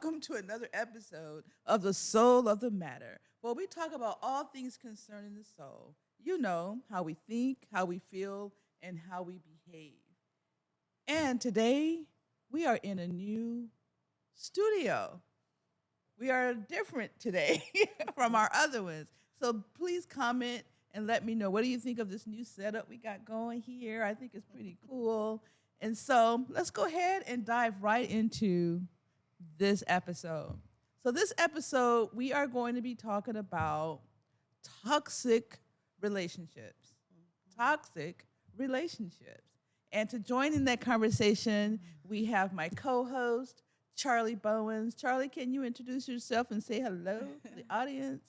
welcome to another episode of The Soul of the Matter, where we talk about all things concerning the soul. You know, how we think, how we feel, and how we behave. And today, we are in a new studio. We are different today from our other ones. So please comment and let me know, what do you think of this new setup we got going here? I think it's pretty cool. And so let's go ahead and dive right into this episode. So this episode, we are going to be talking about toxic relationships. Toxic relationships. And to join in that conversation, we have my co-host, Charlie Bowens. Charlie, can you introduce yourself and say hello to the audience?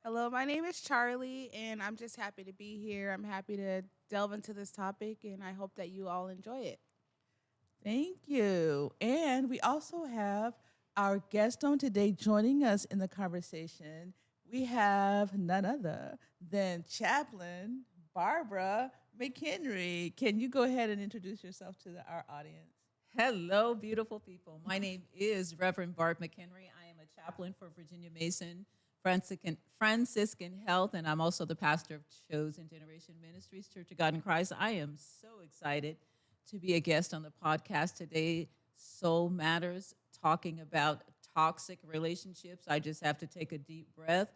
Hello, my name is Charlie, and I'm just happy to be here. I'm happy to delve into this topic, and I hope that you all enjoy it. Thank you. And we also have our guest on today joining us in the conversation. We have none other than Chaplain Barbara McHenry. Can you go ahead and introduce yourself to our audience? Hello, beautiful people. My name is Reverend Barb McHenry. I am a chaplain for Virginia Mason Franciscan Health, and I'm also the pastor of Chosen Generation Ministries, Church of God in Christ. I am so excited to be a guest on the podcast today. Soul Matters, talking about toxic relationships. I just have to take a deep breath.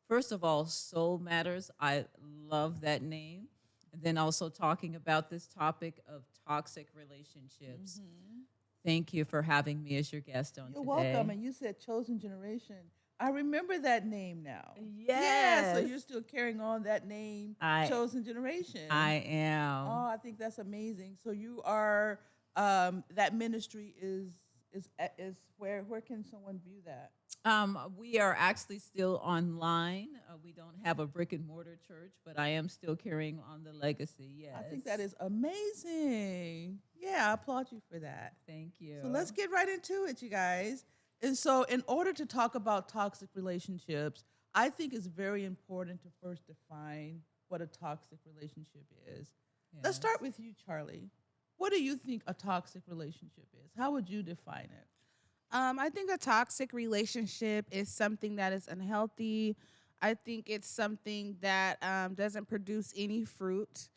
First of all, Soul Matters. I love that name. And then also talking about this topic of toxic relationships. Mm-hmm. Thank you for having me as your guest on You're today. welcome. And you said Chosen Generation. I remember that name now. Yes. Yeah, so you're still carrying on that name, Chosen Generation. I am. Oh, I think that's amazing. So you are, that ministry is where can someone view that? We are actually still online. We don't have a brick and mortar church, but I am still carrying on the legacy. Yes. I think that is amazing. Yeah, I applaud you for that. Thank you. So let's get right into it, you guys. And so in order to talk about toxic relationships, I think it's very important to first define what a toxic relationship is. Yes. Let's start with you, Charlie. What do you think a toxic relationship is? How would you define it? I think a toxic relationship is something that is unhealthy. I think it's something that doesn't produce any fruit.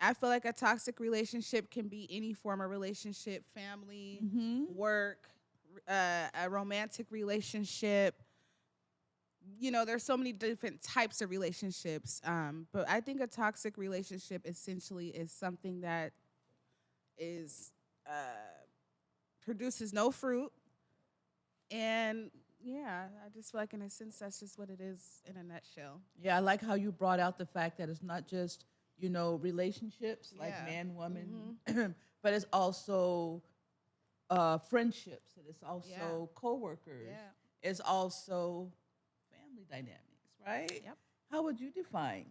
I feel like a toxic relationship can be any form of relationship, family, work, a romantic relationship. You know, there's so many different types of relationships. But I think a toxic relationship essentially is something that is produces no fruit. And yeah, I just feel like in a sense that's just what it is in a nutshell. Yeah, I like how you brought out the fact that it's not just, relationships like man, woman, but it's also friendships, and it's also coworkers. Yeah. It's also family dynamics, right? Yep. How would you define?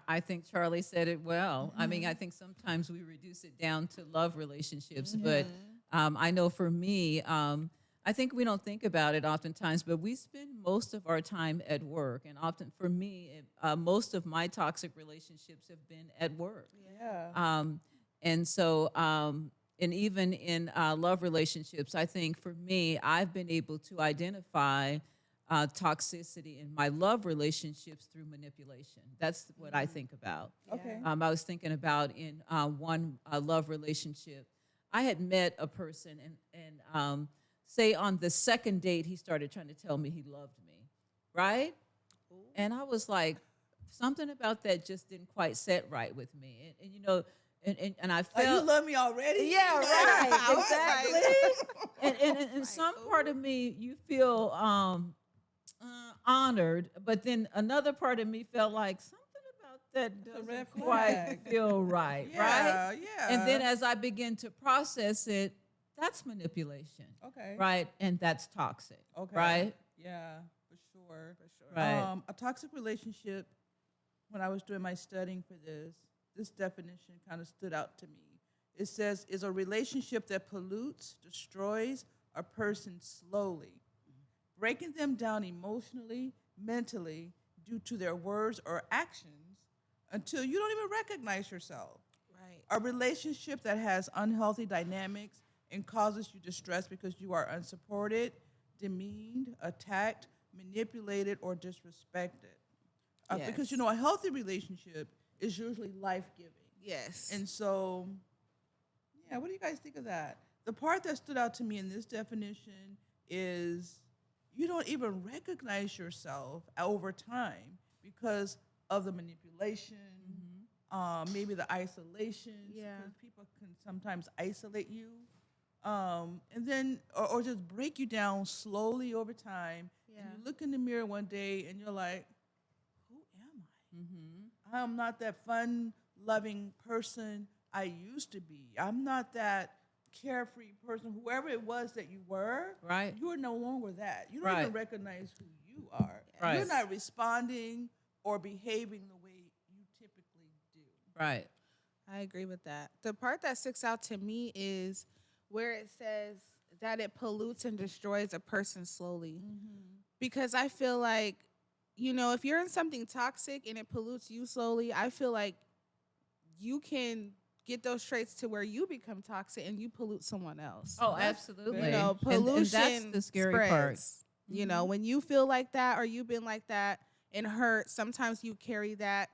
I think Charlie said it well. I mean, I think sometimes we reduce it down to love relationships, but I know for me, I think we don't think about it oftentimes, but we spend most of our time at work. And often for me, most of my toxic relationships have been at work. Yeah. And so, and even in love relationships, I think for me, I've been able to identify toxicity in my love relationships through manipulation. That's what I think about. Okay. I was thinking about in one love relationship, I had met a person and say on the second date, he started trying to tell me he loved me, right? Ooh. And I was like, something about that just didn't quite set right with me. And I felt... Oh, you love me already? Yeah, right, exactly. and some part of me, you feel honored, but then another part of me felt like something about that doesn't quite feel right, right? Yeah. And then as I begin to process it, that's manipulation. Okay. Right? And that's toxic. Okay. Right? Yeah, for sure. Right. A toxic relationship, when I was doing my studying for this definition kind of stood out to me. It says, is a relationship that pollutes, destroys a person slowly, breaking them down emotionally, mentally, due to their words or actions until you don't even recognize yourself. Right. A relationship that has unhealthy dynamics and causes you distress because you are unsupported, demeaned, attacked, manipulated, or disrespected. Because, Yes. a healthy relationship is usually life giving. Yes. And so, yeah, what do you guys think of that? The part that stood out to me in this definition is you don't even recognize yourself over time because of the manipulation, maybe the isolation, Yeah. because people can sometimes isolate you, and then or just break you down slowly over time. Yeah. And you look in the mirror one day and you're like, who am I? Mm-hmm. I'm not that fun loving person I used to be. I'm not that carefree person. Whoever it was that you were, Right. you are no longer that. You don't Right. even recognize who you are. Right. You're not responding or behaving the way you typically do. Right. I agree with that. The part that sticks out to me is where it says that it pollutes and destroys a person slowly. Because I feel like, if you're in something toxic and it pollutes you slowly, I feel like you can get those traits to where you become toxic and you pollute someone else. Oh, That's absolutely. very And Pollution that's the scary part. spreads. When you feel like that or you've been like that and hurt, sometimes you carry that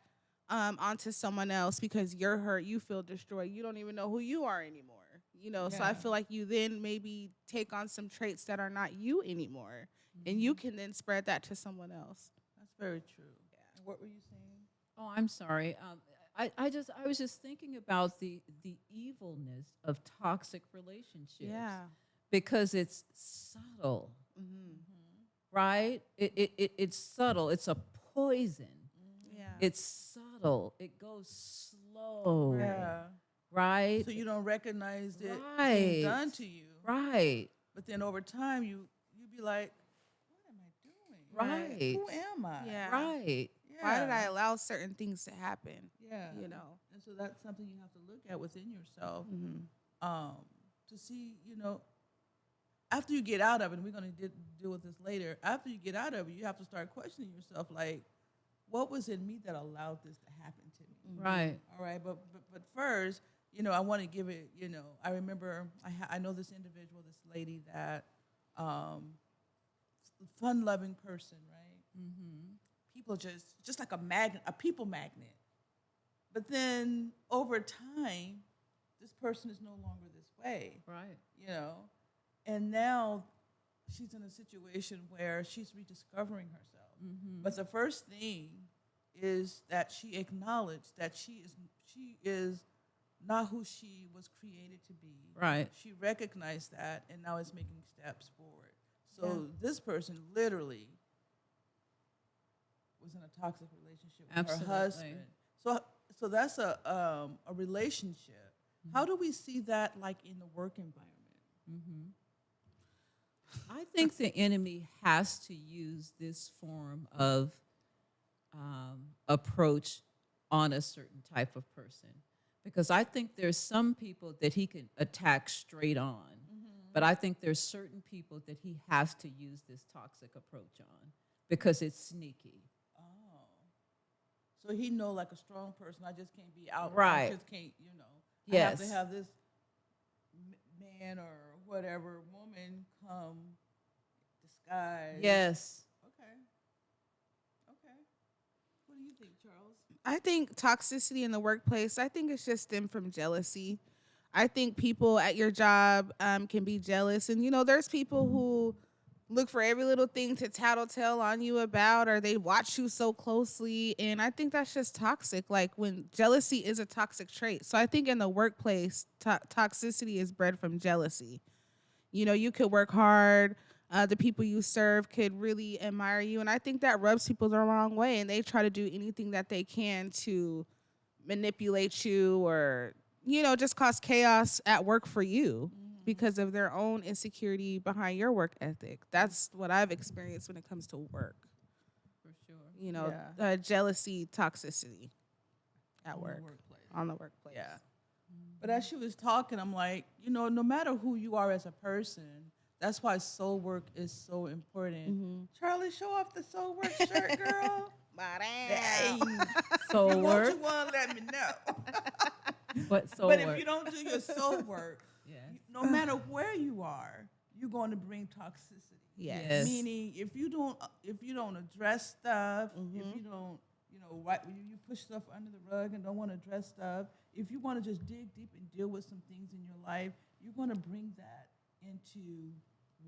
onto someone else because you're hurt, you feel destroyed. You don't even know who you are anymore. So I Yeah. feel like you then maybe take on some traits that are not you anymore. And you can then spread that to someone else. That's very true. Yeah. And what were you saying? Oh, I'm sorry. I was just thinking about the evilness of toxic relationships. Yeah. Because it's subtle, Mm-hmm. right? It's subtle. It's a poison. Yeah. It's subtle. It goes slow. Yeah. Right? So you don't recognize it Right. being done to you. Right. But then over time you be like, what am I doing? Right. Who am I? Yeah. Right. Yeah. Why did I allow certain things to happen? Yeah. And so that's something you have to look at within yourself, to see, after you get out of it, and we're going to deal with this later, after you get out of it, you have to start questioning yourself, like, what was in me that allowed this to happen to me? Right. All right, but first, I want to give it, I remember, I know this individual, this lady that, fun-loving person, right? Mm-hmm. People just like a magnet, a people magnet. But then over time, this person is no longer this way, Right. And now she's in a situation where she's rediscovering herself. Mm-hmm. But the first thing is that she acknowledged that she is not who she was created to be. Right. She recognized that and now is making steps forward. So this person literally was in a toxic relationship with Absolutely. her husband. So that's a relationship. How do we see that like in the work environment? Mm-hmm. I think the enemy has to use this form of approach on a certain type of person, because I think there's some people that he can attack straight on, but I think there's certain people that he has to use this toxic approach on because it's sneaky. So he know like a strong person, I just can't be out. Right. I just can't, I Yes. have to have this man or whatever woman come disguised. Yes. Okay. What do you think, Charles? I think toxicity in the workplace, I think it's just stemmed from jealousy. I think people at your job can be jealous. And, there's people who look for every little thing to tattletale on you about, or they watch you so closely. And I think that's just toxic. Like when jealousy is a toxic trait. So I think in the workplace, toxicity is bred from jealousy. You could work hard. The people you serve could really admire you. And I think that rubs people the wrong way. And they try to do anything that they can to manipulate you or, just cause chaos at work for you because of their own insecurity behind your work ethic. That's what I've experienced when it comes to work. For sure. Jealousy, toxicity at work, Workplace. on the workplace. Yeah. But as she was talking, I'm like, no matter who you are as a person, that's why soul work is so important. Charlie, show off the soul work shirt, girl. Hey. Soul Won't work. you want to let me know? But soul But work. if you don't do your soul work, Yes. no matter where you are, you're going to bring toxicity. Yes. Meaning, if you don't address stuff, if you don't, right, you push stuff under the rug and don't want to address stuff. If you want to just dig deep and deal with some things in your life, you're going to bring that into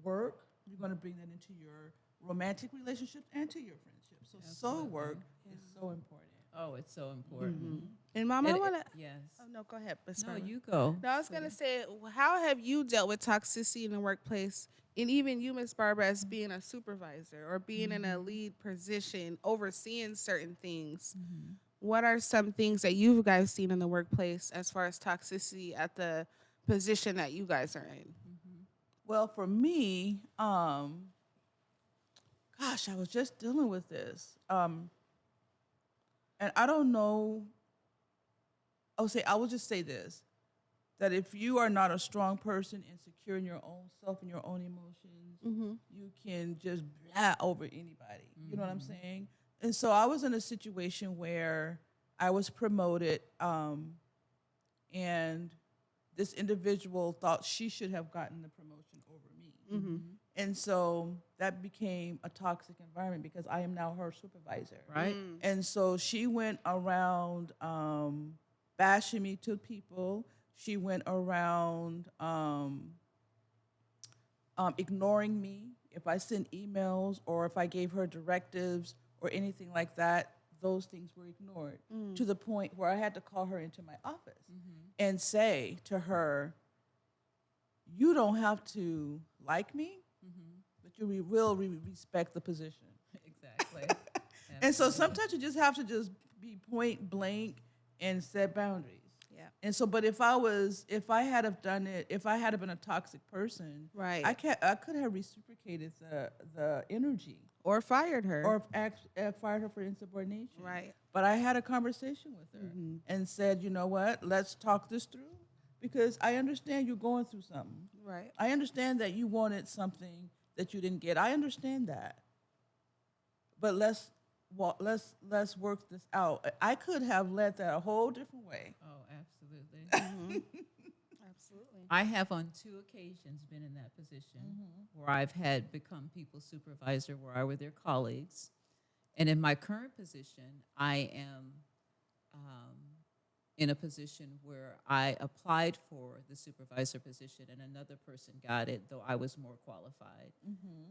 work. You're going to bring that into your romantic relationships and to your friendships. So soul work is so important. Oh, it's so important. And Mom, I And want to. yes. Oh no, go ahead. Miss No, Barbara. you go. No, I was gonna say, how have you dealt with toxicity in the workplace, and even you, Miss Barbara, as being a supervisor or being in a lead position, overseeing certain things? What are some things that you guys seen in the workplace as far as toxicity at the position that you guys are in? Well, for me, gosh, I was just dealing with this. And I don't know. I will just say this, that if you are not a strong person and secure in your own self and your own emotions, you can just blah over anybody. You know what I'm saying? And so I was in a situation where I was promoted, and this individual thought she should have gotten the promotion over me. And so that became a toxic environment because I am now her supervisor. Right? And so she went around bashing me to people. She went around ignoring me. If I sent emails or if I gave her directives or anything like that, those things were ignored to the point where I had to call her into my office and say to her, you don't have to like me, but you will respect the position. Exactly. And so sometimes you just have to just be point blank and set boundaries. Yeah. And so, but if I had have done it, if I had have been a toxic person, Right. I could have reciprocated the energy Or fired her. or fired her for insubordination. Right. But I had a conversation with her and said, you know what, let's talk this through because I understand you're going through something. Right. I understand that you wanted something that you didn't get. I understand that. But let's work this out. I could have led that a whole different way. Oh, absolutely. Absolutely. I have on 2 occasions been in that position where I've had become people supervisor where I were their colleagues. And in my current position, I am in a position where I applied for the supervisor position and another person got it, though I was more qualified.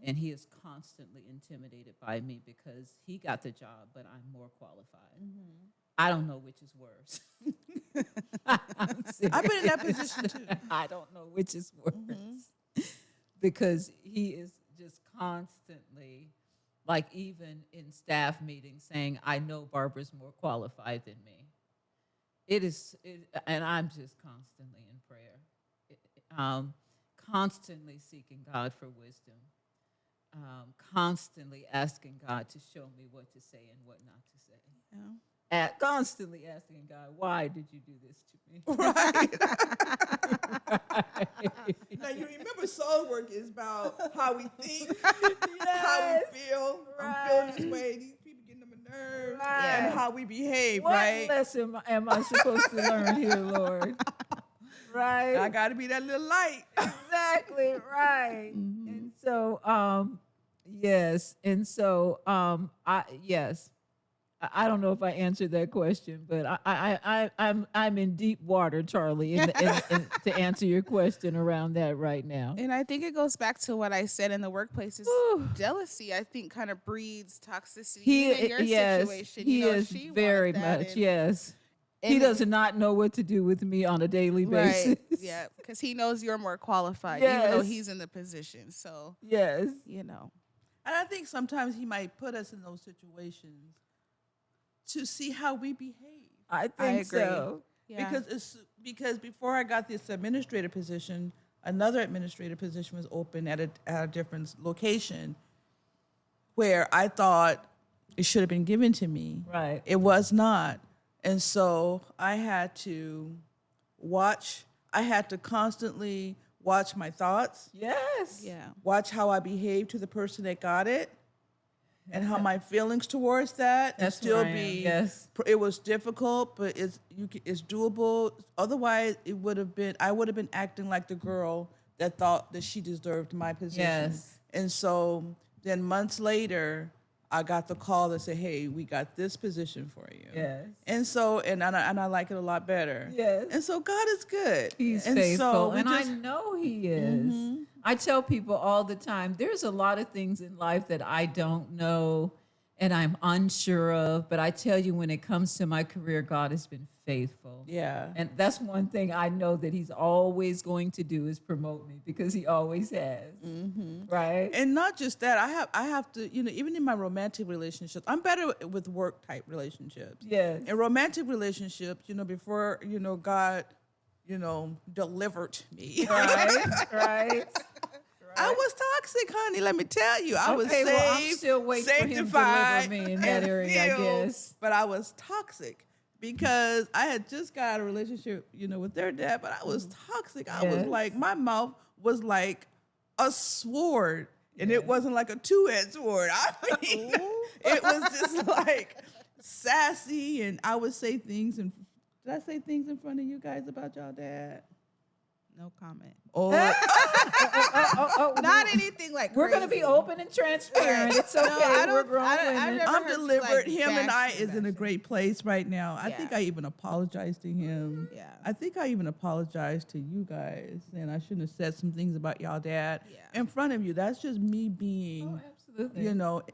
And he is constantly intimidated by me because he got the job, but I'm more qualified. I don't know which is worse. I've been in that position too. I don't know which is worse because he is just constantly, like even in staff meetings, saying, I know Barbara's more qualified than me. And I'm just constantly in prayer, constantly seeking God for wisdom, constantly asking God to show me what to say and what not to say. Yeah. Constantly asking God, why did you do this to me? Right. Now you remember soul work is about how we think, how we feel. I'm feeling this way. These people getting on my nerves, and how we behave. What right. lesson am I supposed to learn here, Lord? Right. I got to be that little light. Exactly right. And so, yes, and so, I don't know if I answered that question, but I'm in deep water, Charlie, to answer your question around that right now. And I think it goes back to what I said in the workplace is jealousy, I think, kind of breeds toxicity. Even in your situation. He is she very wanted that much, and- yes. and He it- does not know what to do with me on a daily basis. Right. Yeah. Because he knows you're more qualified, even though Yes. he's in the position. So, Yes. And I think sometimes he might put us in those situations to see how we behave. I think agree. so. yeah. Because before I got this administrative position, another administrative position was open at a different location where I thought it should have been given to me. Right. It was not. And so I had to constantly watch my thoughts, Yes. Yeah. watch how I behaved to the person that got it, and how my feelings towards that, and That's still where I am, be. yes. It was difficult, but it's doable. Otherwise, I would have been acting like the girl that thought that she deserved my position. Yes. And so then months later, I got the call that said, "Hey, we got this position for you." Yes. And so, and I like it a lot better. Yes. And so God is good. He's and faithful, So we and just, I know he is. I tell people all the time, there's a lot of things in life that I don't know and I'm unsure of, but I tell you, when it comes to my career, God has been faithful. yeah. And that's one thing I know that he's always going to do is promote me, because he always has. Right? And not just that, I have to, even in my romantic relationships, I'm better with work type relationships. Yes. In romantic relationships, before, God, delivered me. Right, right. I was toxic, honey. Let me tell you, I was Okay, saved, well, I'm still waiting for him to sanctified, deliver me in that and area, I filled, guess. But I was toxic because I had just got out of a relationship, with their dad. But I was toxic. I was Yes. like, my mouth was like a sword, and Yes. it wasn't like a two-edged sword. I mean, it was just like sassy, and I would say things. And did I say things in front of you guys about y'all dad? No comment. Or Not anything like We're going to be crazy. open and transparent. It's okay. I We're don't- grown I don't- women. I've never I'm heard you, delivered. like, Him and I bash is in a him. great place right now. I think Yeah. I even apologized to him. Yeah. I think I even apologized to you guys, and I shouldn't have said some things about y'all dad Yeah. in front of you. That's just me being, Oh, absolutely.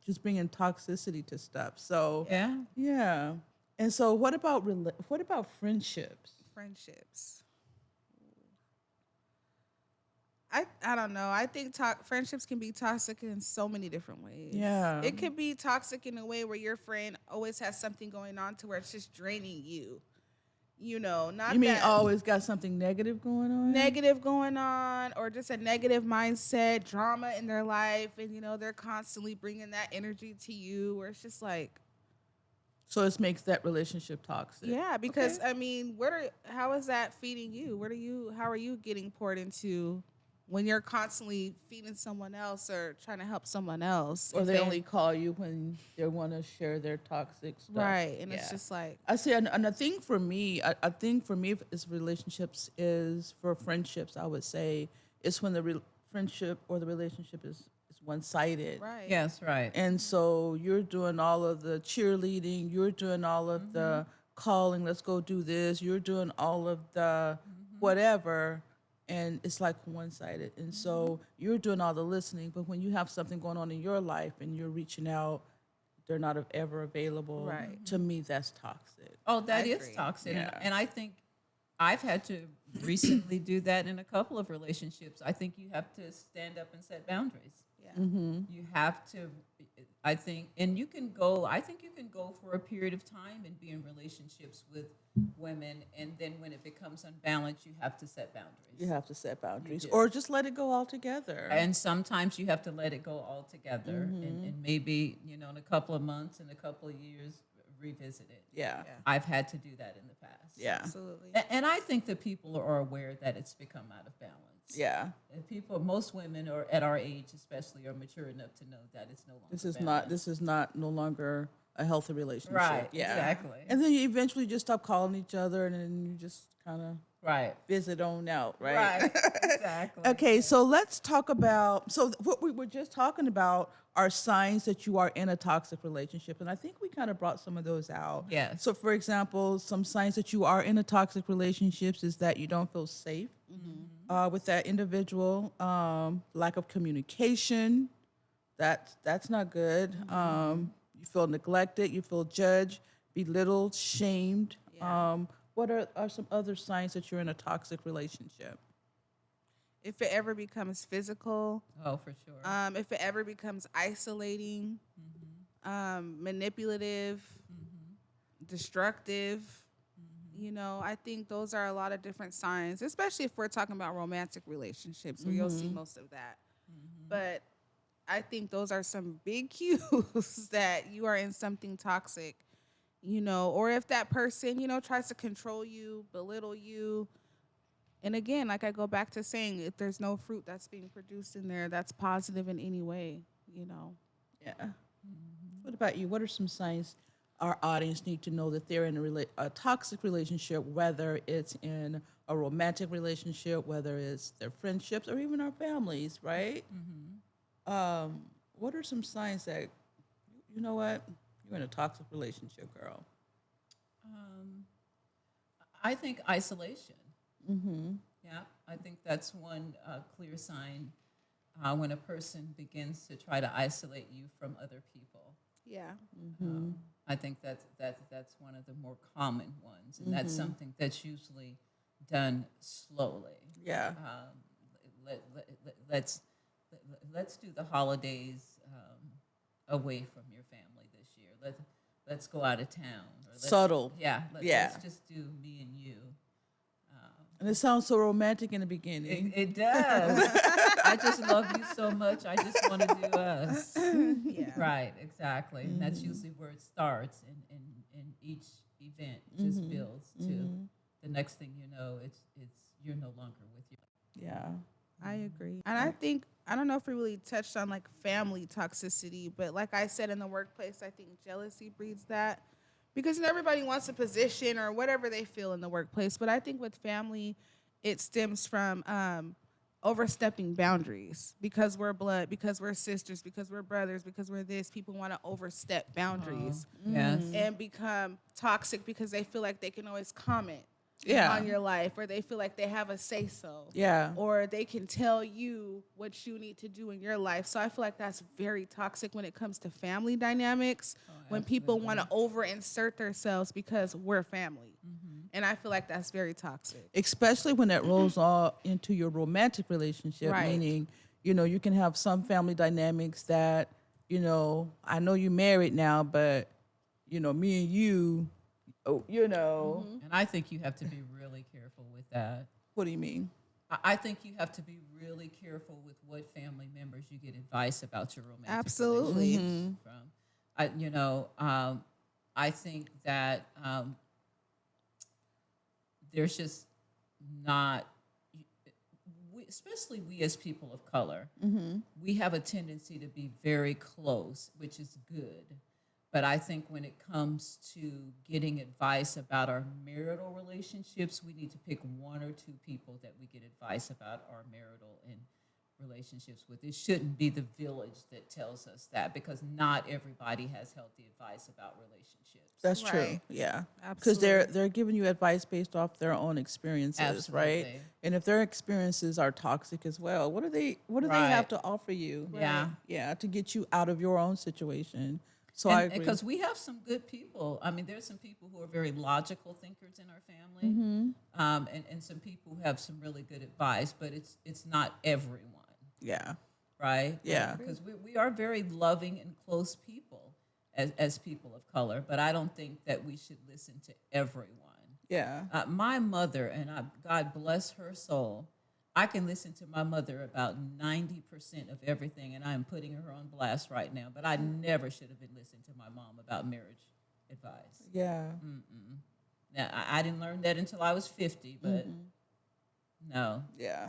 just bringing toxicity to stuff. So Yeah. yeah. And so what about friendships? Friendships. I don't know. I think friendships can be toxic in so many different ways. Yeah. It could be toxic in a way where your friend always has something going on to where it's just draining you. Not You mean that always got something negative going on? negative going on, or just a negative mindset, drama in their life, and they're constantly bringing that energy to you, where it's just like, So it makes that relationship toxic. yeah, because Okay. I mean, how is that feeding you? How are you getting poured into when you're constantly feeding someone else or trying to help someone else? Or If they only call you when they want to share their toxic stuff. right, and it's Yeah. just like, I see, and a thing for me, a thing for me is relationships is for friendships. I would say it's when the friendship or the relationship is one-sided. right, Yes, right. And so you're doing all of the cheerleading, you're doing all of the calling, let's go do this, you're doing all of the whatever, and it's like one-sided. And so you're doing all the listening, but when you have something going on in your life and you're reaching out, they're not ever available. Right. To me, that's toxic. Oh, that I is agree. toxic. Yeah. And I think I've had to recently do that in a couple of relationships. I think you have to stand up and set boundaries. yeah, You have to, I think, and I think you can go for a period of time and be in relationships with women, and then when it becomes unbalanced, you have to set boundaries. You have to set boundaries, do. or just let it go altogether. And sometimes you have to let it go altogether, and maybe, in a couple of months, in a couple of years, revisit it. yeah. I've had to do that in the past. Yeah. absolutely. And I think that people are aware that it's become out of balance. Yeah. And most women are at our age, especially, are mature enough to know that it's no longer. This is not no longer a healthy relationship. Right, Yeah. exactly. And then you eventually just stop calling each other, and then you just kind of right. visit on out, right? Right. Exactly. Okay, so let's talk about, what we were just talking about are signs that you are in a toxic relationship. And I think we kind of brought some of those out. Yes. So for example, some signs that you are in a toxic relationships is that you don't feel safe with that individual, lack of communication, that's not good. You feel neglected, you feel judged, belittled, shamed. Yeah. What are some other signs that you're in a toxic relationship? If it ever becomes physical, Oh, for sure. if it ever becomes isolating, manipulative, destructive, I think those are a lot of different signs, especially if we're talking about romantic relationships where you'll see most of that. But I think those are some big cues that you are in something toxic, or if that person, tries to control you, belittle you. And again, like I go back to saying, if there's no fruit that's being produced in there that's positive in any way, Yeah. What about you? What are some signs our audience need to know that they're in a toxic relationship, whether it's in a romantic relationship, whether it's their friendships, or even our families, right? What are some signs that you know what you're in a toxic relationship, girl? Um, I think isolation. Mm-hmm. Yeah, I think that's one clear sign when a person begins to try to isolate you from other people. Yeah. Mm-hmm. I think that's one of the more common ones, and that's Mm-hmm. something that's usually done slowly. Yeah. Let's let's do the holidays away from your family this year. Let's go out of town, or Subtle. yeah, Yeah. let's just do me and you. And it sounds so romantic in the beginning. It does. I just love you so much. I just want to do us. Yeah. Right, exactly. And that's Mm-hmm. usually where it starts, and each event just Mm-hmm. builds to Mm-hmm. the next thing you know, it's you're no longer with you. Yeah. I agree. And I think, I don't know if we really touched on like family toxicity, but like I said, in the workplace, I think jealousy breeds that, because everybody wants a position or whatever they feel in the workplace. But I think with family, it stems from overstepping boundaries, because we're blood, because we're sisters, because we're brothers, because we're this. People want to overstep boundaries Yes. and become toxic because they feel like they can always comment Yeah. on your life, or they feel like they have a say so, Yeah. or they can tell you what you need to do in your life. So I feel like that's very toxic when it comes to family dynamics, when people want to over insert themselves because we're family. And I feel like that's very toxic. Especially when that rolls all into your romantic relationship, Right. meaning, you can have some family dynamics that, I know you're married now, but, me and you, And I think you have to be really careful with that. what do you mean? I think you have to be really careful with what family members you get advice about your romantic Absolutely. relationships from. I think that there's just not, especially we as people of color, we have a tendency to be very close, which is good. But I think when it comes to getting advice about our marital relationships, we need to pick one or two people that we get advice about our marital and relationships with. It shouldn't be the village that tells us that, because not everybody has healthy advice about relationships. That's true. Right. Yeah. Because they're Absolutely. they're giving you advice based off their own experiences, right? Absolutely. And if their experiences are toxic as well, what do they Right. have to offer you? Yeah. Yeah, to get you out of your own situation. So I agree. Because we have some good people. I mean, there's some people who are very logical thinkers in our family, and some people who have some really good advice, but it's not everyone, Yeah. right? Yeah. Because we are very loving and close people as people of color, but I don't think that we should listen to everyone. Yeah. My mother, and God bless her soul, I can listen to my mother about 90% of everything, and I am putting her on blast right now, but I never should have been listening to my mom about marriage advice. Yeah. Now, I didn't learn that until I was 50, but no. Yeah.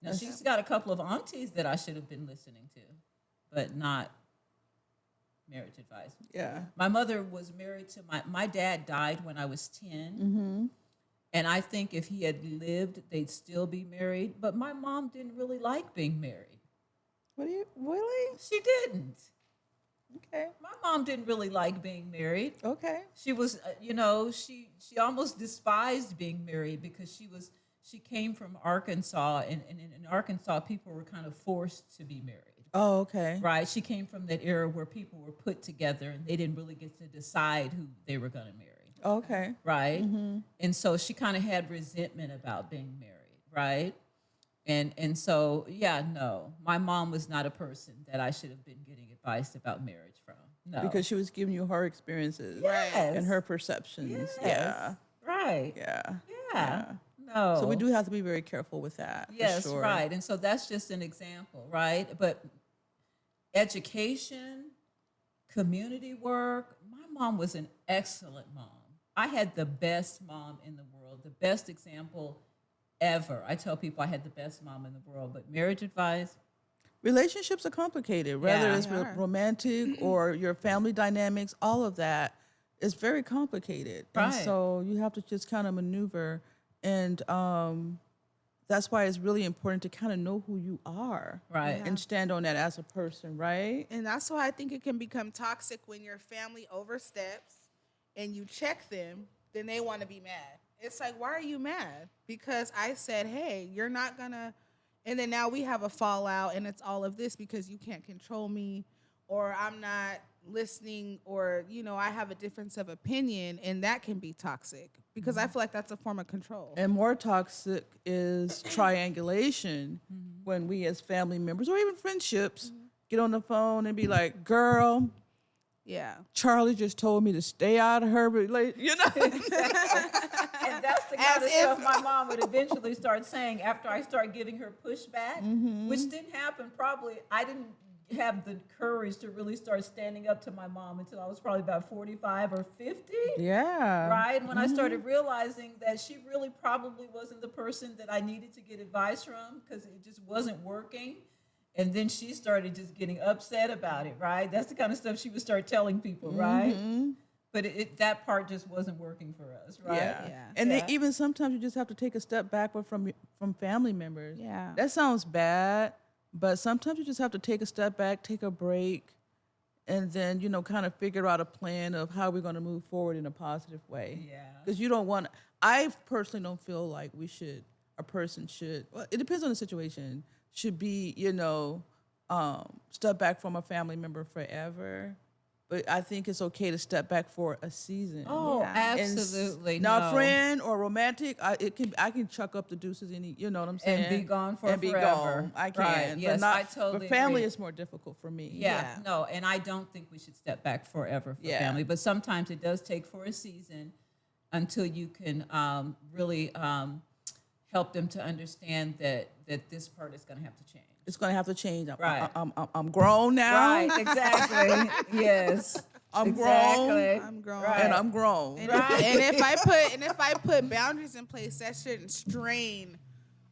Now, she's got a couple of aunties that I should have been listening to, but not marriage advice. Yeah. My mother was married to my dad died when I was 10. And I think if he had lived, they'd still be married. But my mom didn't really like being married. What do you really? She didn't. Okay. My mom didn't really like being married. Okay. She was, she almost despised being married, because she came from Arkansas, and in Arkansas, people were kind of forced to be married. Oh, okay. Right? She came from that era where people were put together and they didn't really get to decide who they were going to marry. Okay. Right? And so she kind of had resentment about being married, right? And so, yeah, no, my mom was not a person that I should have been getting advice about marriage from. No. Because she was giving you her experiences Yes. and her perceptions. Yes. Yeah. Right. Yeah. Yeah. No. So we do have to be very careful with that. Yes, for sure. right. And so that's just an example, right? But education, community work, my mom was an excellent mom. I had the best mom in the world, the best example ever. I tell people I had the best mom in the world, but marriage advice, Relationships are complicated, whether Yeah. it's They are. romantic or your family dynamics, all of that is very complicated. And Right. so you have to just kind of maneuver. And that's why it's really important to kind of know who you are, Right. and stand on that as a person, right? And that's why I think it can become toxic when your family oversteps and you check them, then they want to be mad. It's like, why are you mad? Because I said, hey, you're not gonna, and then now we have a fallout and it's all of this because you can't control me, or I'm not listening, or, I have a difference of opinion, and that can be toxic because I feel like that's a form of control. And more toxic is triangulation, when we as family members or even friendships get on the phone and be like, girl, Yeah. Charlie just told me to stay out of her relationship. And that's the kind of stuff my mom would eventually start saying after I start giving her pushback, which didn't happen. Probably I didn't have the courage to really start standing up to my mom until I was probably about 45 or 50. Yeah. Right? When I started realizing that she really probably wasn't the person that I needed to get advice from because it just wasn't working. And then she started just getting upset about it, right? That's the kind of stuff she would start telling people, right? But that part just wasn't working for us, right? Yeah. And then even sometimes you just have to take a step backward from family members. Yeah. That sounds bad, but sometimes you just have to take a step back, take a break, and then, kind of figure out a plan of how we're going to move forward in a positive way. Yeah. Because you don't want, I personally don't feel like a person should, well, it depends on the situation, should be, step back from a family member forever. But I think it's okay to step back for a season. Oh, Yeah. And absolutely. Now, no. friend or romantic, I can chuck up the deuces you know what I'm saying? And be gone for and be forever. gone. I can. Right. But Yes, not, I totally But family agree. is more difficult for me. Yeah, no, and I don't think we should step back forever for Yeah. family. But sometimes it does take for a season until you can really help them to understand that this part is going to have to change. It's going to have to change. Right. I'm grown now. Right, exactly. Yes. I'm exactly. grown. I'm grown. Right. And I'm grown. And, Right. if I put boundaries in place, that shouldn't strain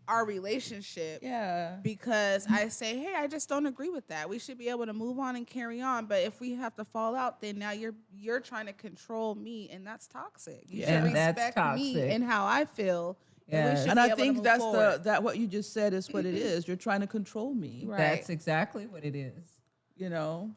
our relationship. Yeah. Because I say, hey, I just don't agree with that. We should be able to move on and carry on. But if we have to fall out, then now you're trying to control me, and that's toxic. You Yeah, should that's respect me toxic. and how I feel. Yes. should And be I able to think move that's forward. that what you just said is what it is. You're trying to control me. Right. That's exactly what it is.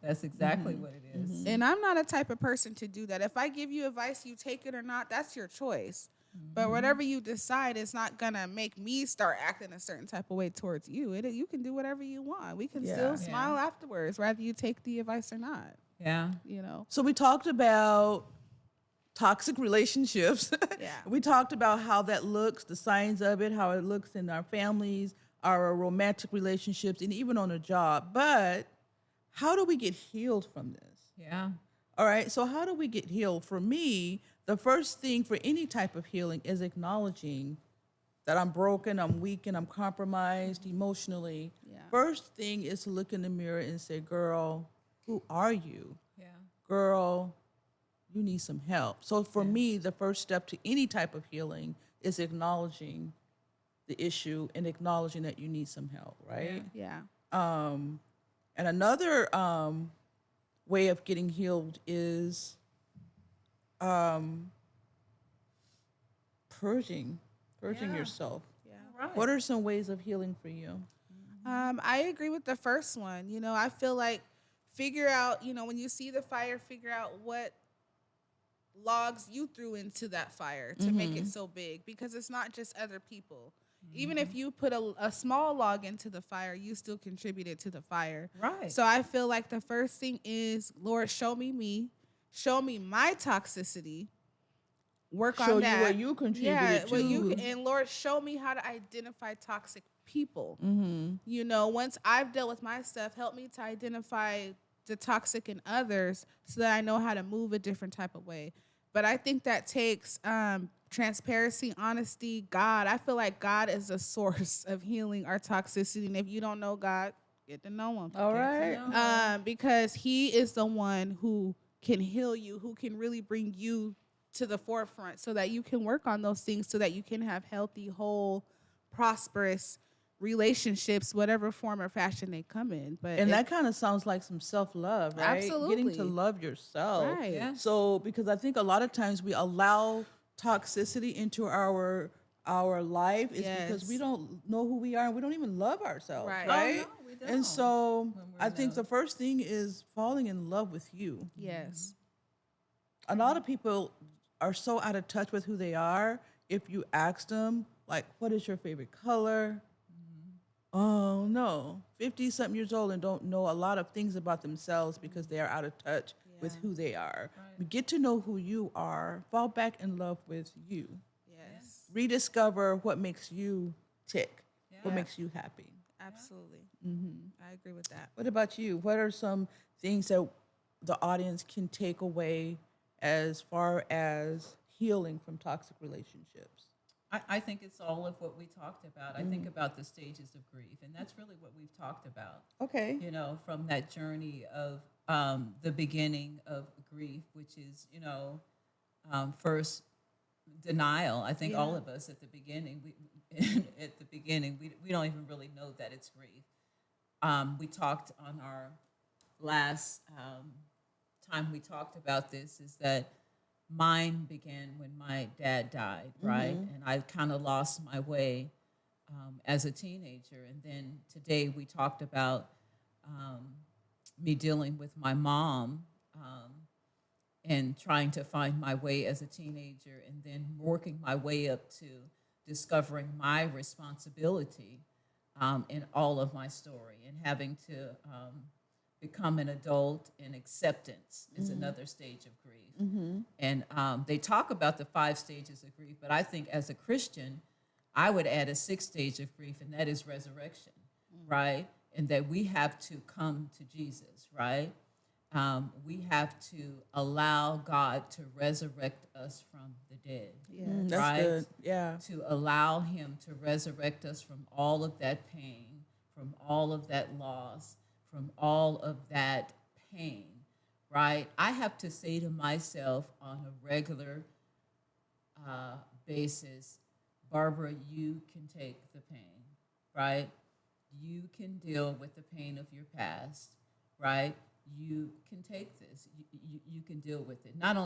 That's exactly what it is. And I'm not a type of person to do that. If I give you advice, you take it or not, that's your choice. But whatever you decide is not gonna make me start acting a certain type of way towards you. You can do whatever you want. We can Yeah. still smile afterwards, whether you take the advice or not. Yeah. So we talked about toxic relationships. Yeah. We talked about how that looks, the signs of it, how it looks in our families, our romantic relationships, and even on a job. But how do we get healed from this? Yeah. All right. So how do we get healed? For me, the first thing for any type of healing is acknowledging that I'm broken, I'm weak, and I'm compromised emotionally. Yeah. First thing is to look in the mirror and say, girl, who are you? Yeah. Girl, you need some help. So for me, the first step to any type of healing is acknowledging the issue and acknowledging that you need some help, right? Yeah. And another way of getting healed is purging Yeah. yourself. Yeah. Right. What are some ways of healing for you? I agree with the first one. I feel like figure out, when you see the fire, figure out what logs you threw into that fire to make it so big, because it's not just other people. Even if you put a small log into the fire, you still contributed to the fire. Right. So I feel like the first thing is, Lord, show me, show me my toxicity. Work Show on that. you where you contributed to. And Lord, show me how to identify toxic people. Mm-hmm. Once I've dealt with my stuff, help me to identify the toxic in others so that I know how to move a different type of way. But I think that takes transparency, honesty, God. I feel like God is a source of healing our toxicity. And if you don't know God, get to know him. All right. Because he is the one who can heal you, who can really bring you to the forefront so that you can work on those things, so that you can have healthy, whole, prosperous relationships, whatever form or fashion they come in. And that kind of sounds like some self-love, right? Absolutely. Getting to love yourself. Right. Yeah. So, because I think a lot of times we allow toxicity into our our life is because we Yes. don't know who we are and we don't even love ourselves, Right. Oh no, right? we don't. And so When we're I think no. the first thing is falling in love with you. Yes. A lot of people are so out of touch with who they are. If you ask them, like, what is your favorite color? Oh no, 50 something years old and don't know a lot of things about themselves because they are out of touch with Yeah. who they are. Right. Get to know who you are, fall back in love with you, Yes. rediscover what makes you tick, what Yeah. makes you happy. Absolutely. I agree with that. What about you? What are some things that the audience can take away as far as healing from toxic relationships? I think it's all of what we talked about. I think about the stages of grief, and that's really what we've talked about. Okay. You know, from that journey of the beginning of grief, which is, you know, first denial. I think all Yeah. of us at the beginning, at the beginning, we don't even really know that it's grief. We talked on our last time we talked about this is that mine began when my dad died, right? And I kind of lost my way as a teenager. And then today we talked about um, me dealing with my mom and trying to find my way as a teenager and then working my way up to discovering my responsibility in all of my story and having to become an adult, and acceptance is another stage of grief. And they talk about the 5 stages of grief, but I think as a Christian, I would add a 6th stage of grief, and that is resurrection, right? And that we have to come to Jesus, right? We have to allow God to resurrect us from the dead, Yes. That's right? good. Yeah. To allow Him to resurrect us from all of that pain, from all of that loss, from all of that pain, right? I have to say to myself on a regular basis, Barbara, you can take the pain, right? You can deal with the pain of your past, right? You can take this. You can deal with it. Not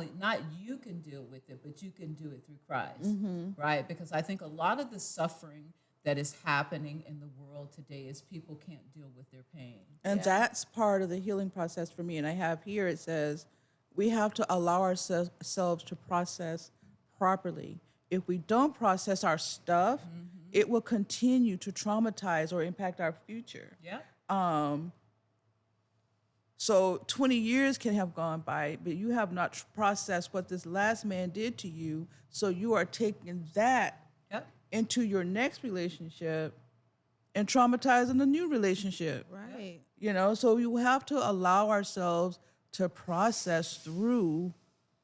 you can deal with it, but you can do it through Christ, right? Because I think a lot of the suffering that is happening in the world today is people can't deal with their pain. And Yeah. that's part of the healing process for me. And I have here, it says, we have to allow ourselves to process properly. If we don't process our stuff, it will continue to traumatize or impact our future. Yeah. So 20 years can have gone by, but you have not processed what this last man did to you. So you are taking that Yep. into your next relationship and traumatizing the new relationship. Right. You know, so you have to allow ourselves to process through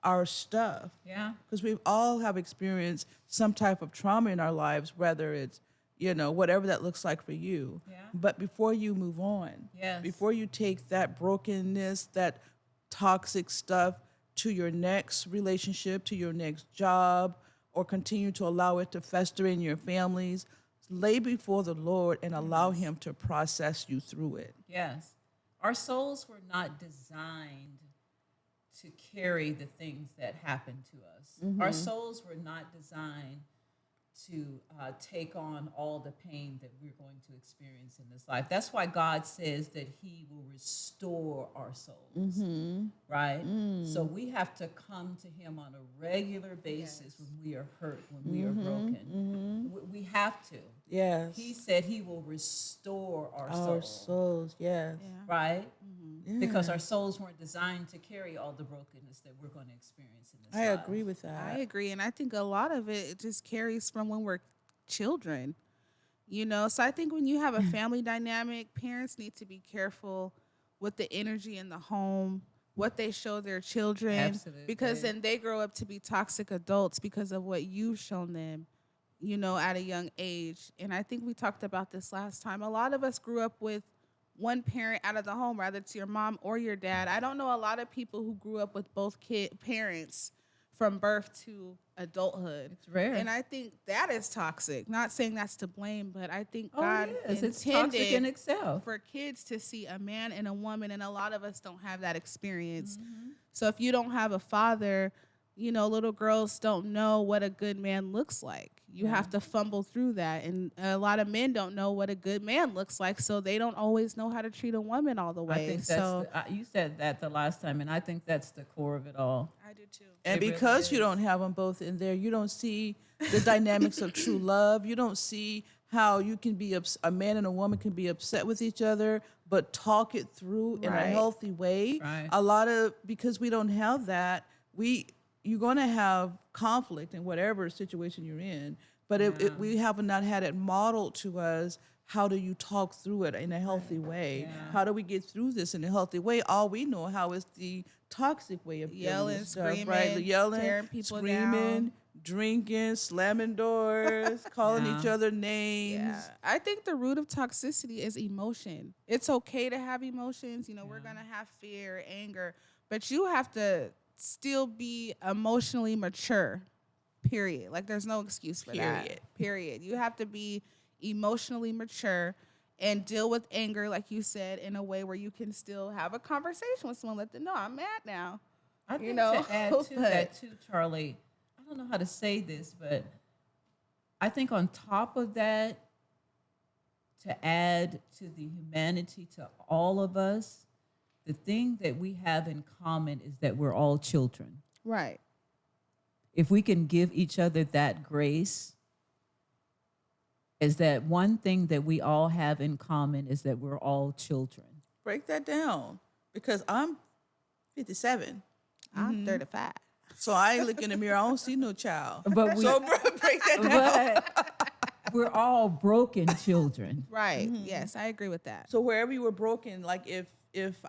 our stuff Yeah. because we all have experienced some type of trauma in our lives, whether it's, you know, whatever that looks like for you. Yeah. But before you move on, Yes. before you take that brokenness, that toxic stuff to your next relationship, to your next job, or continue to allow it to fester in your families, lay before the Lord and allow Him to process you through it. Yes. Our souls were not designed to carry the things that happen to us. Our souls were not designed to take on all the pain that we're going to experience in this life. That's why God says that He will restore our souls, right? So we have to come to Him on a regular basis when we are hurt, when we are broken. We have to. Yes. He said He will restore our Our souls, souls, yes. Yeah. right? Yeah. Because our souls weren't designed to carry all the brokenness that we're going to experience in this I life. agree with that. I agree. And I think a lot of it just carries from when we're children, you know? So I think when you have a family dynamic, parents need to be careful with the energy in the home, what they show their children, Absolutely. because then they grow up to be toxic adults because of what you've shown them, you know, at a young age. And I think we talked about this last time. A lot of us grew up with one parent out of the home, whether it's your mom or your dad. I don't know a lot of people who grew up with both parents from birth to adulthood. It's rare. And I think that is toxic. Not saying that's to blame, but I think Oh, God it is. It's intended toxic in itself. for kids to see a man and a woman, and a lot of us don't have that experience. So if you don't have a father, you know, little girls don't know what a good man looks like. You have to fumble through that. And a lot of men don't know what a good man looks like, so they don't always know how to treat a woman all the way. I think that's you said that the last time, and I think that's the core of it all. I do too. And It really because you is. don't have them both in there, you don't see the dynamics of true love. You don't see how you can be a man and a woman can be upset with each other, but talk it through in a Right. healthy way. Right. A lot of because we don't have that, you're going to have conflict in whatever situation you're in. But we have not had it modeled to us. How do you talk through it in a healthy way? Yeah. How do we get through this in a healthy way? All we know how is the toxic way of dealing Yelling, with stuff, right? screaming, Yelling, tearing people screaming, down. drinking, slamming doors, calling Yeah. each other names. Yeah, I think the root of toxicity is emotion. It's okay to have emotions. You know, we're gonna have fear, anger, but you have to still be emotionally mature. Period. Like, there's no excuse for Period. that. Period. You have to be emotionally mature and deal with anger, like you said, in a way where you can still have a conversation with someone. Let them know I'm mad now. I think know, to add to but- that too, Charlie, I don't know how to say this, but I think on top of that, to add to the humanity to all of us, the thing that we have in common is that we're all children. Right. If we can give each other that grace, is that one thing that we all have in common is that we're all children. Break that down because I'm 57. I'm 35. So I look in the mirror, I don't see no child. But we, So break that down. but we're all broken children. Right. Yes, I agree with that. So wherever you were broken, like if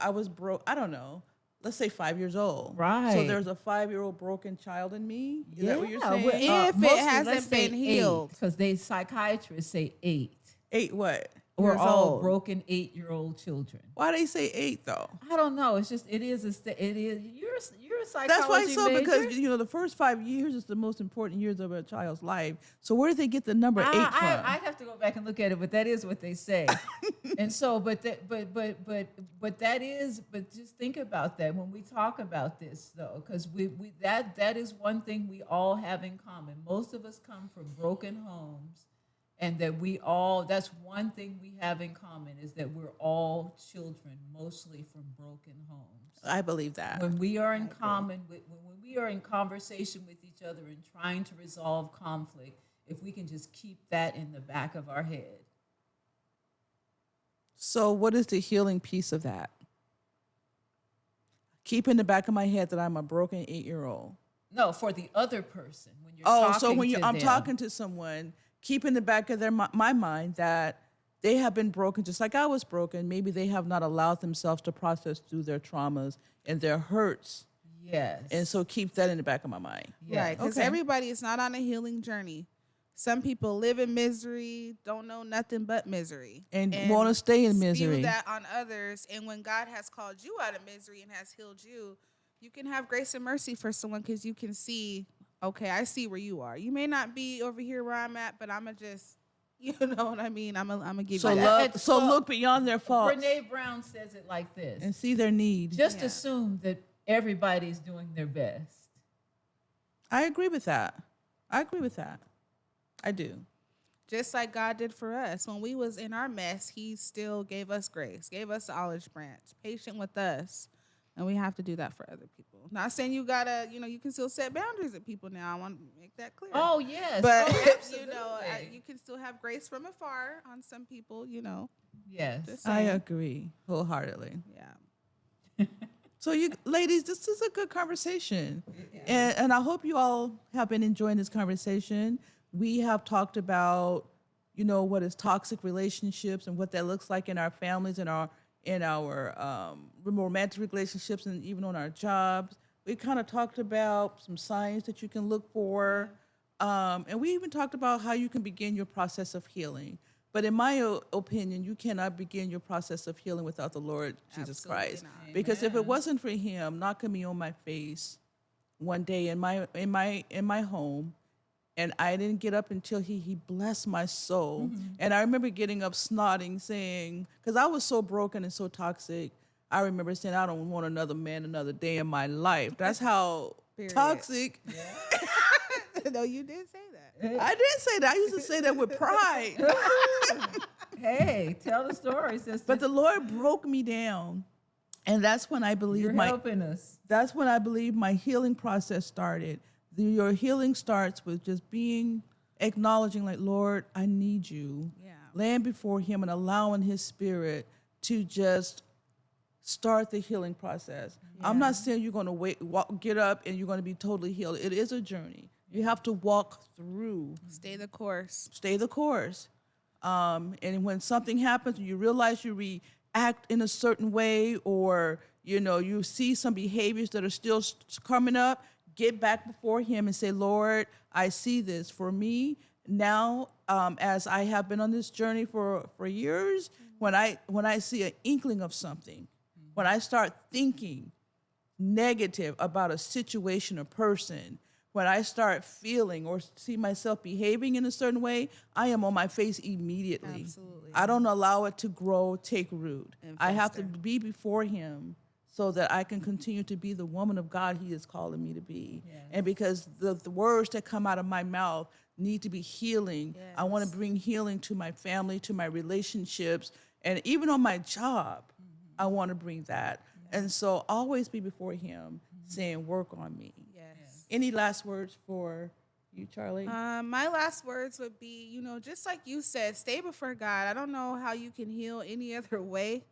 I was broke, I don't know, let's say 5 years old. So Right. there's a 5-year-old broken child in me. Is that what you're Yeah, saying? well, If it mostly, hasn't let's say been healed. because they psychiatrists say 8. 8 what? We're Years all old. broken 8-year-old children. Why they say 8 though? I don't know. It's just it is. It is. You're a psychology That's why so major. because the first 5 years is the most important years of a child's life. So where did they get the number 8 from? I have to go back and look at it, but that is what they say. And so, but that is. But just think about that when we talk about this, though, because that is one thing we all have in common. Most of us come from broken homes, and that that's one thing we have in common is that we're all children, mostly from broken homes. I believe that. When we are in when we are in conversation with each other and trying to resolve conflict, if we can just keep that in the back of our head. So what is the healing piece of that? Keep in the back of my head that I'm a broken 8-year-old. No, for the other person when you're Oh, talking so when to I'm them. talking to someone, keep in the back of my mind that they have been broken just like I was broken. Maybe they have not allowed themselves to process through their traumas and their hurts. Yes. And so keep that in the back of my mind. yes. Right. Because Okay. everybody is not on a healing journey. Some people live in misery, don't know nothing but misery. And wanna stay in spew misery. that on others. And when God has called you out of misery and has healed you, you can have grace and mercy for someone because you can see, okay, I see where you are. You may not be over here where I'm at, but I'm going to just, you know what I mean? I'm gonna give So you that. love, so look beyond their faults Brene Brown says it like this. and see their need. Just Yeah. assume that everybody's doing their best. I agree with that. I agree with that. I do. Just like God did for us. When we was in our mess, he still gave us grace, gave us the olive branch, patient with us. And we have to do that for other people. Not saying you gotta, you can still set boundaries with people now. I want to make that clear. Oh yes. but Oh, you can still have grace from afar on some people, yes. Just I saying. agree wholeheartedly. Yeah. So you ladies, this is a good conversation. And I hope you all have been enjoying this conversation. We have talked about, what is toxic relationships and what that looks like in our families and our romantic relationships and even on our jobs. We kind of talked about some signs that you can look for. And we even talked about how you can begin your process of healing. But in my opinion, you cannot begin your process of healing without the Lord Jesus Absolutely Christ. not. Because if it Amen. wasn't for him knocking me on my face one day in my home, and I didn't get up until he blessed my soul. And I remember getting up snotting, saying, because I was so broken and so toxic, I remember saying, I don't want another man another day in my life. That's how Period. toxic No, you did say that. I did say that. I used to say that with pride. Hey, tell the story, sister. But the Lord broke me down. And that's when I believe You're helping us. that's when I believe my healing process started. Your healing starts with just acknowledging, like, Lord, I need you. Yeah. Laying before him and allowing his spirit to just start the healing process. I'm not saying you're going to get up and you're going to be totally healed. It is a journey. You have to walk through. Stay the course. Stay the course. And when something happens, you realize you react in a certain way, or you see some behaviors that are still coming up, get back before him and say, Lord, I see this for me now. As I have been on this journey for years, when I see an inkling of something, when I start thinking negative about a situation or person, when I start feeling or see myself behaving in a certain way, I am on my face immediately. Absolutely. I don't allow it to grow, take root. And I have to fester. be before him so that I can continue to be the woman of God he is calling me to be. Yes. And because the words that come out of my mouth need to be healing, I want to bring healing to my family, to my relationships, and even on my job, I want to bring that. And so always be before him saying, work on me. Yes. Any last words for you, Charlie? My last words would be, just like you said, stay before God. I don't know how you can heal any other way.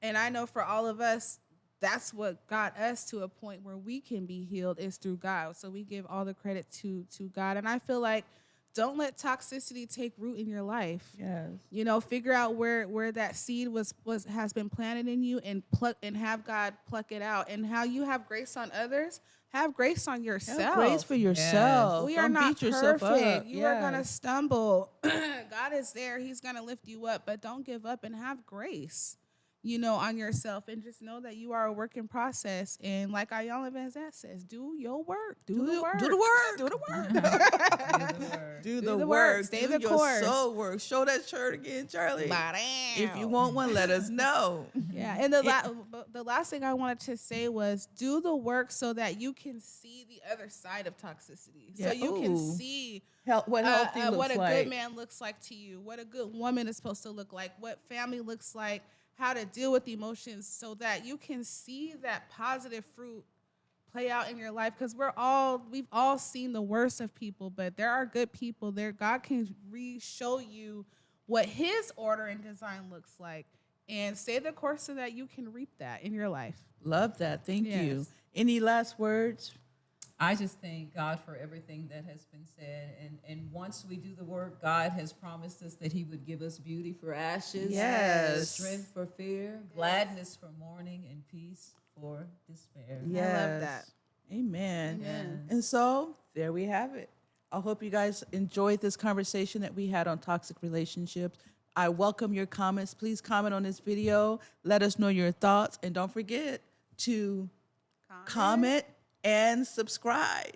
And I know for all of us, that's what got us to a point where we can be healed is through God. So we give all the credit to God. And I feel like don't let toxicity take root in your life. Yes. Figure out where that seed has been planted in you and have God pluck it out. And how you have grace on others, have grace on yourself. Have grace for yourself. We Don't are not beat yourself perfect. up. You are going to stumble. God is there. He's going to lift you up, but don't give up and have grace, on yourself, and just know that you are a work in process. And like Ayala Van Zant says, do your work. Do the work. Do the work. Do the work. Do the the work. work. Stay Do the your course. soul work. Show that shirt again, Charlie. If you Ba-dam. want one, let us know. Yeah, and the last thing I wanted to say was do the work so that you can see the other side of toxicity. Yeah, So you can ooh. see What healthy looks what a like. good man looks like to you, what a good woman is supposed to look like, what family looks like, how to deal with emotions, so that you can see that positive fruit play out in your life. Because we've all seen the worst of people, but there are good people there. God can show you what his order and design looks like, and stay the course so that you can reap that in your life. Love that. Thank you. Yes. Any last words? I just thank God for everything that has been said. And once we do the work, God has promised us that he would give us beauty for ashes, Yes. strength for fear, gladness for mourning, and peace for despair. Yes. I love that. Amen. Amen. And so there we have it. I hope you guys enjoyed this conversation that we had on toxic relationships. I welcome your comments. Please comment on this video. Let us know your thoughts. And don't forget to comment and subscribe.